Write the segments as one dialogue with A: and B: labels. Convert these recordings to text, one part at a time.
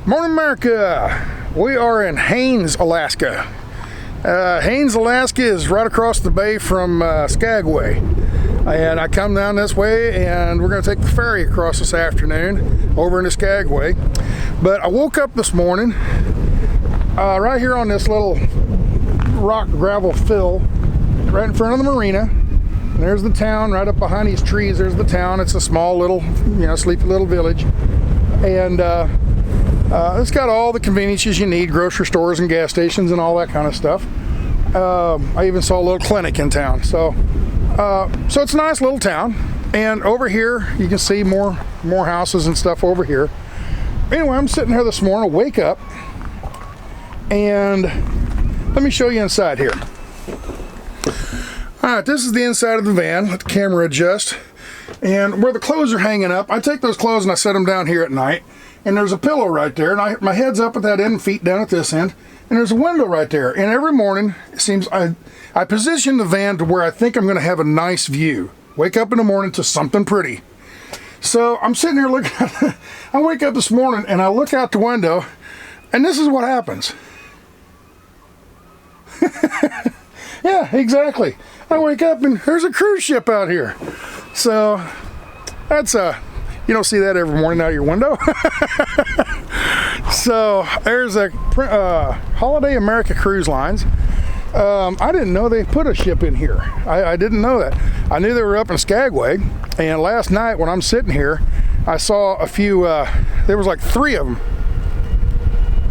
A: Morning, America. We are in Haines, Alaska. Haines, Alaska is right across the bay from Skagway. And I come down this way and we're going to take the ferry across this afternoon over into Skagway. But I woke up this morning right here on this little rock gravel fill right in front of the marina. And there's the town right up behind these trees. There's the town. It's a small little, sleepy little village. And it's got all the conveniences you need, grocery stores and gas stations and all that kind of stuff. I even saw a little clinic in town. So it's a nice little town. And over here, you can see more houses and stuff over here. Anyway, I'm sitting here this morning, wake up, and let me show you inside here. All right, this is the inside of the van. Let the camera adjust. And where the clothes are hanging up, I take those clothes and I set them down here at night. And there's a pillow right there, and my head's up at that end and feet down at this end. And there's a window right there. And every morning, it seems I position the van to where I think I'm going to have a nice view. Wake up in the morning to something pretty. So I'm sitting here looking at I wake up this morning and I look out the window, and this is what happens. Yeah, exactly. I wake up and there's a cruise ship out here. So that's you don't see that every morning out of your window. So there's a Holiday America Cruise Lines. I didn't know they put a ship in here. I didn't know that. I knew they were up in Skagway, and last night when I'm sitting here, I saw a few, there was like 3 of them.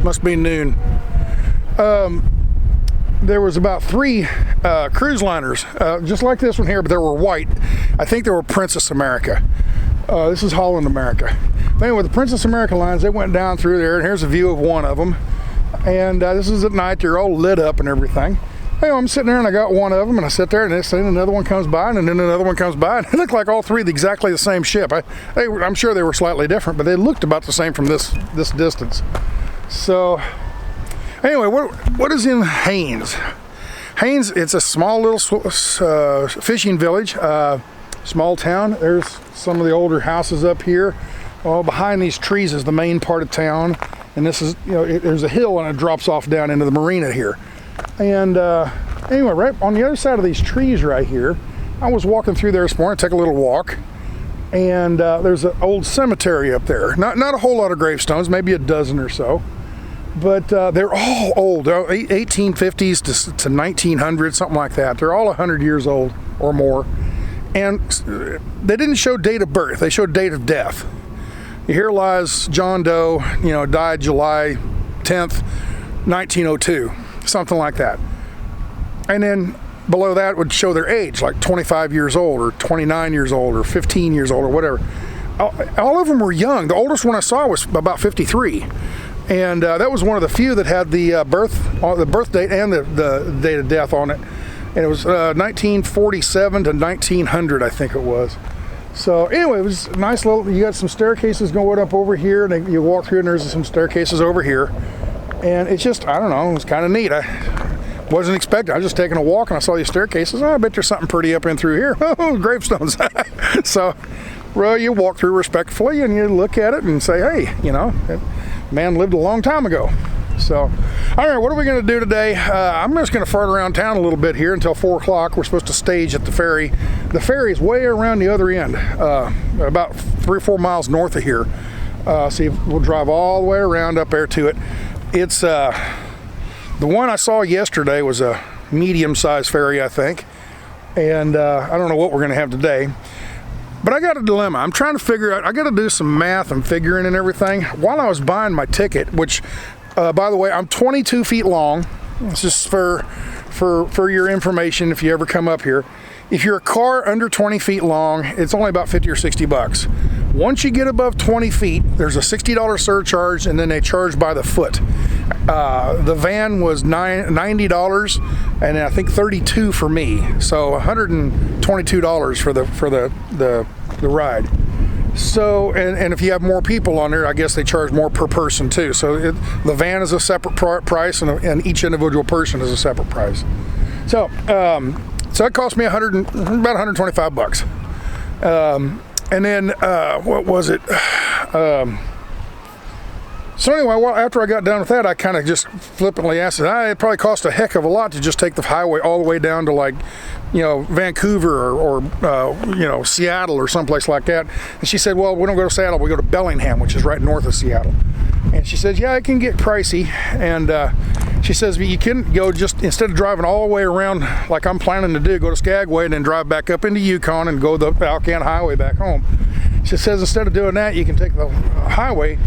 A: Must be noon. There was about 3 cruise liners, just like this one here, but they were white. I think they were Princess America. This is Holland America. But anyway, the Princess America lines, they went down through there, and here's a view of one of them. And this is at night. They're all lit up and everything. Anyway, I'm sitting there and I got one of them, and I sit there, and next thing another one comes by, and then another one comes by, and it looked like all 3 exactly the same ship. I'm sure they were slightly different, but they looked about the same from this distance. So anyway, what is in Haines? Haines, it's a small little fishing village, small town. There's some of the older houses up here. Well, behind these trees is the main part of town, and this is, there's a hill and it drops off down into the marina here. And anyway, right on the other side of these trees right here, I was walking through there this morning, take a little walk, and there's an old cemetery up there. Not a whole lot of gravestones, maybe a dozen or so. But they're all old, 1850s to 1900, something like that. They're all 100 years old or more. And they didn't show date of birth, they showed date of death. Here lies John Doe, died July 10th, 1902, something like that. And then below that would show their age, like 25 years old or 29 years old or 15 years old or whatever. All of them were young. The oldest one I saw was about 53. And that was one of the few that had the birth date and the date of death on it. And it was 1947 to 1900, I think it was. So anyway, it was a nice little, you got some staircases going up over here, and you walk through and there's some staircases over here. And it's just, I don't know, it was kind of neat. I wasn't expecting, I was just taking a walk and I saw these staircases. Oh, I bet there's something pretty up in through here. Oh, gravestones. So, well, you walk through respectfully and you look at it and say, hey, that man lived a long time ago. So, all right, what are we going to do today? I'm just going to fart around town a little bit here until 4 o'clock. We're supposed to stage at the ferry. The ferry is way around the other end, about 3 or 4 miles north of here. So we'll drive all the way around up there to it. It's the one I saw yesterday was a medium-sized ferry, I think. And I don't know what we're going to have today. But I got a dilemma. I'm trying to figure out, I got to do some math and figuring and everything. While I was buying my ticket, which, by the way, I'm 22 feet long. It's just for your information if you ever come up here. If you're a car under 20 feet long, it's only about 50 or 60 bucks. Once you get above 20 feet, there's a $60 surcharge, and then they charge by the foot. The van was $90, and I think $32 for me. So $122 for the ride. So, and if you have more people on there, I guess they charge more per person too. So the van is a separate price, and each individual person is a separate price. So, so it cost me about 125 bucks. And then what was it? So anyway, well, after I got done with that, I kind of just flippantly asked, it probably cost a heck of a lot to just take the highway all the way down to, like, you know, Vancouver or you know, Seattle or someplace like that. And she said, well, we don't go to Seattle, we go to Bellingham, which is right north of Seattle. And she said, yeah, it can get pricey. And she says, you can go just, instead of driving all the way around like I'm planning to do, go to Skagway and then drive back up into Yukon and go the Alcan Highway back home. She says, instead of doing that, you can take the highway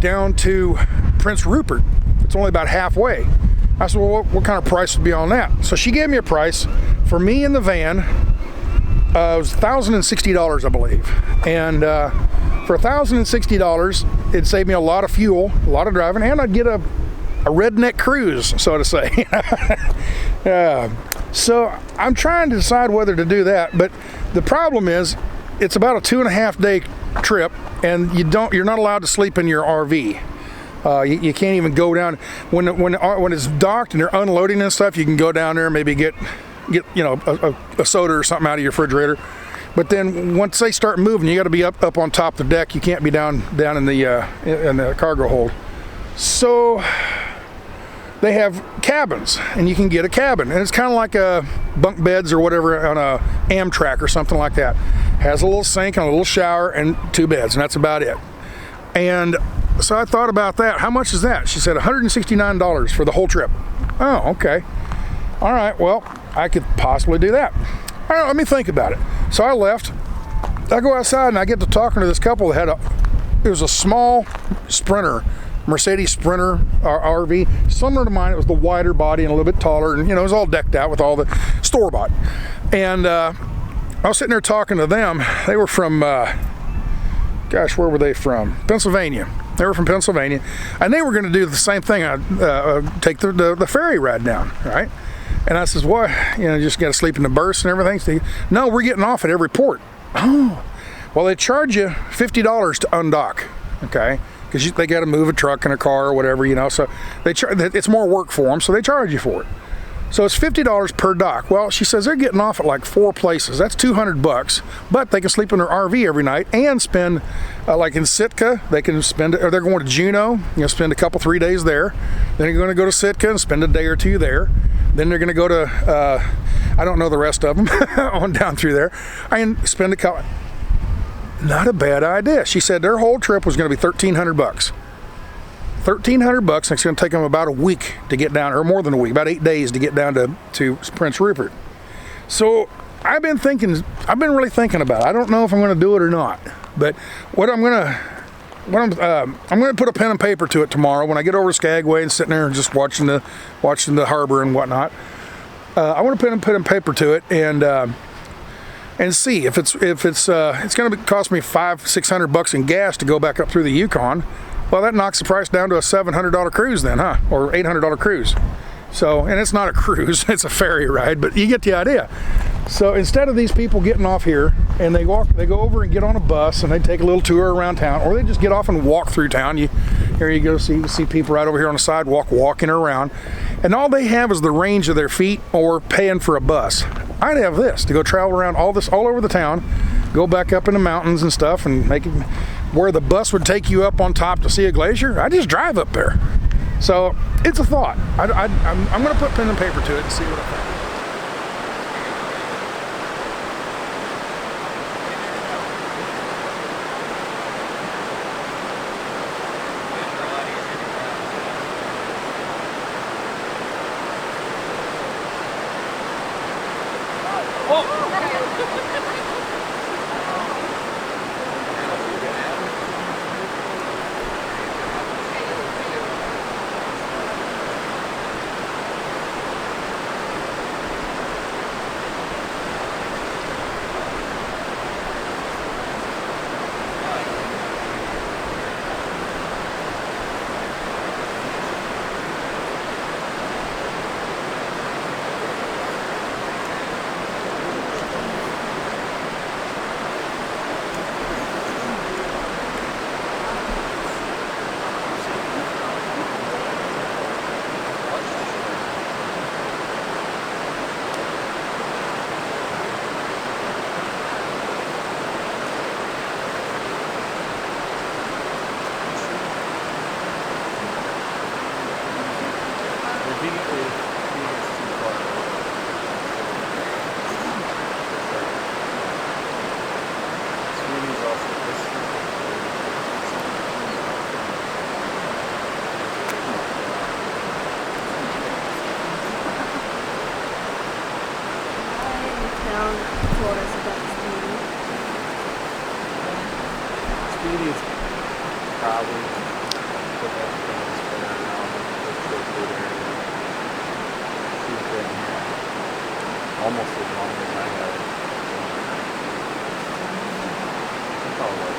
A: down to Prince Rupert. It's only about halfway. I said, well, what kind of price would be on that? So she gave me a price for me in the van. It was $1,060, I believe. And for $1,060, it'd save me a lot of fuel, a lot of driving, and I'd get a redneck cruise, so to say. So I'm trying to decide whether to do that, but the problem is it's about a 2.5 day trip, and you're not allowed to sleep in your RV. You can't even go down when it's docked and they're unloading and stuff. You can go down there and maybe get you know, a soda or something out of your refrigerator. But then once they start moving, you got to be up on top of the deck. You can't be down in the cargo hold. So they have cabins, and you can get a cabin, and it's kind of like a bunk beds or whatever on a Amtrak or something like that. Has a little sink and a little shower and 2 beds, and that's about it. And so I thought about that. How much is that? She said $169 for the whole trip. Oh, okay. All right, well, I could possibly do that. All right, let me think about it. So I left. I go outside and I get to talking to this couple that it was a small Sprinter, Mercedes Sprinter RV, similar to mine. It was the wider body and a little bit taller, and you know, it was all decked out with all the store-bought. And I was sitting there talking to them. They were from, gosh, where were they from? Pennsylvania. They were from Pennsylvania, and they were going to do the same thing. Take the ferry ride down, right? And I says, what? You know, just got to sleep in the berths and everything. So no, we're getting off at every port. Oh, well, they charge you $50 to undock, okay? Because they got to move a truck and a car or whatever, you know. So it's more work for them, so they charge you for it. So it's $50 per dock. Well, she says they're getting off at like 4 places. That's $200, but they can sleep in their RV every night and spend, like in Sitka, they can spend, or they're going to Juneau, you know, spend a couple, 3 days there. Then they're going to go to Sitka and spend a day or 2 there. Then they're going to go to, I don't know the rest of them, on down through there, and spend a couple. Not a bad idea. She said their whole trip was going to be $1,300. $1,300, and it's going to take them about a week to get down, or more than a week, about 8 days to get down to Prince Rupert. So I've been really thinking about it. I don't know if I'm going to do it or not, but I'm going to put a pen and paper to it tomorrow when I get over to Skagway and sitting there and just watching the harbor and whatnot. I want to put a paper to it and see if it's going to cost me $500-600 in gas to go back up through the Yukon. Well, that knocks the price down to a $700 cruise then, huh? Or $800 cruise. So, and it's not a cruise, it's a ferry ride, but you get the idea. So instead of these people getting off here and they go over and get on a bus and they take a little tour around town, or they just get off and walk through town. Here you go, see people right over here on the sidewalk walking around, and all they have is the range of their feet or paying for a bus. I'd have this to go travel around all over the town, go back up in the mountains and stuff, and make it where the bus would take you up on top to see a glacier. I just drive up there. So it's a thought. I'm going to put pen and paper to it and see what I think.
B: told us about Speedy.
C: Speedy's probably the most famous spinner around the Chilkoot area. She's been here almost as long as I have. That's all right.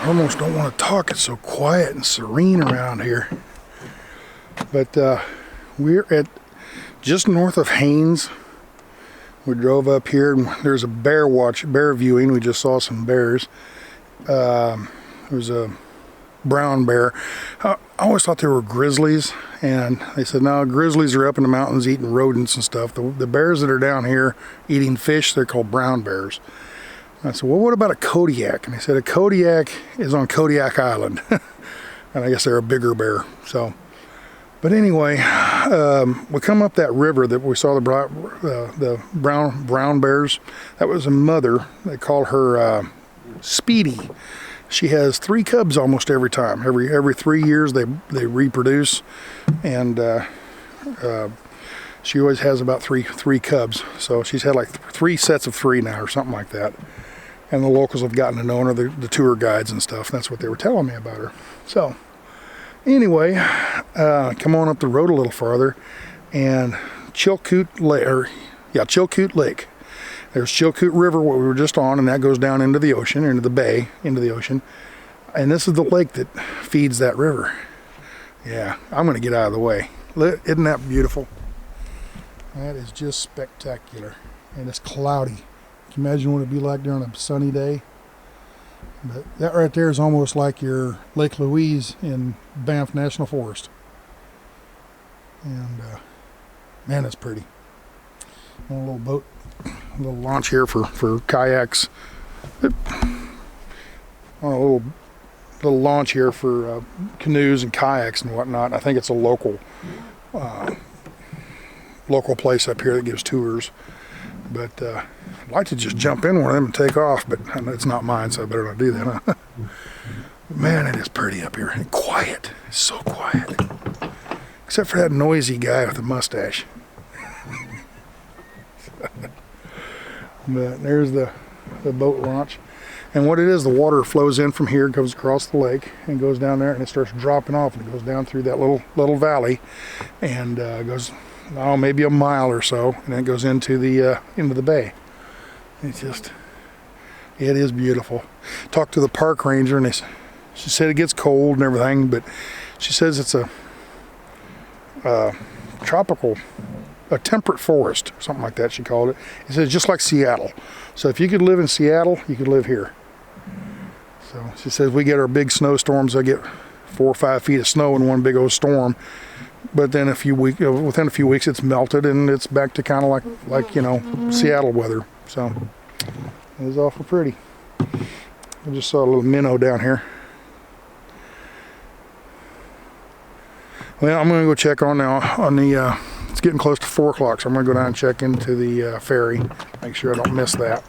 A: I almost don't want to talk. It's so quiet and serene around here. But we're at just north of Haines. We drove up here and there's a bear viewing. We just saw some bears. There was a brown bear. I always thought they were grizzlies, and they said no, grizzlies are up in the mountains eating rodents and stuff. The bears that are down here eating fish, they're called brown bears. I said, well, what about a Kodiak? And they said a Kodiak is on Kodiak Island. And I guess they're a bigger bear. So, but anyway, we come up that river that we saw the brown bears. That was a mother. They call her Speedy. She has 3 cubs almost every time. Every 3 years they reproduce, and she always has about three cubs. So she's had like 3 sets of 3 now, or something like that. And the locals have gotten to know her, the tour guides and stuff. That's what they were telling me about her. So anyway, come on up the road a little farther, and Chilkoot Lake. There's Chilkoot River, what we were just on, and that goes down into the ocean, into the bay, into the ocean. And this is the lake that feeds that river. Yeah, I'm going to get out of the way. Isn't that beautiful? That is just spectacular. And it's cloudy. Can you imagine what it'd be like during a sunny day? But that right there is almost like your Lake Louise in Banff National Forest. And man, it's pretty. A little boat, a little launch here for kayaks. A little launch here for canoes and kayaks and whatnot. I think it's a local place up here that gives tours. But I'd like to just jump in one of them and take off, but it's not mine, so I better not do that, huh? Man, it is pretty up here and quiet. It's so quiet. Except for that noisy guy with the mustache. But there's the boat launch. And what it is, the water flows in from here, goes across the lake, and goes down there, and it starts dropping off, and it goes down through that little valley, and goes, maybe a mile or so, and then it goes into the bay. It is beautiful. Talked to the park ranger, and she said it gets cold and everything, but she says it's a temperate forest, or something like that she called it. It says just like Seattle. So if you could live in Seattle, you could live here. So she says we get our big snowstorms. I get 4 or 5 feet of snow in one big old storm, but then within a few weeks it's melted and it's back to kind of like Seattle weather. So it was awful pretty. I just saw a little minnow down here. Well, I'm going to go check on the. It's getting close to 4 o'clock, so I'm going to go down and check into the ferry, make sure I don't miss that.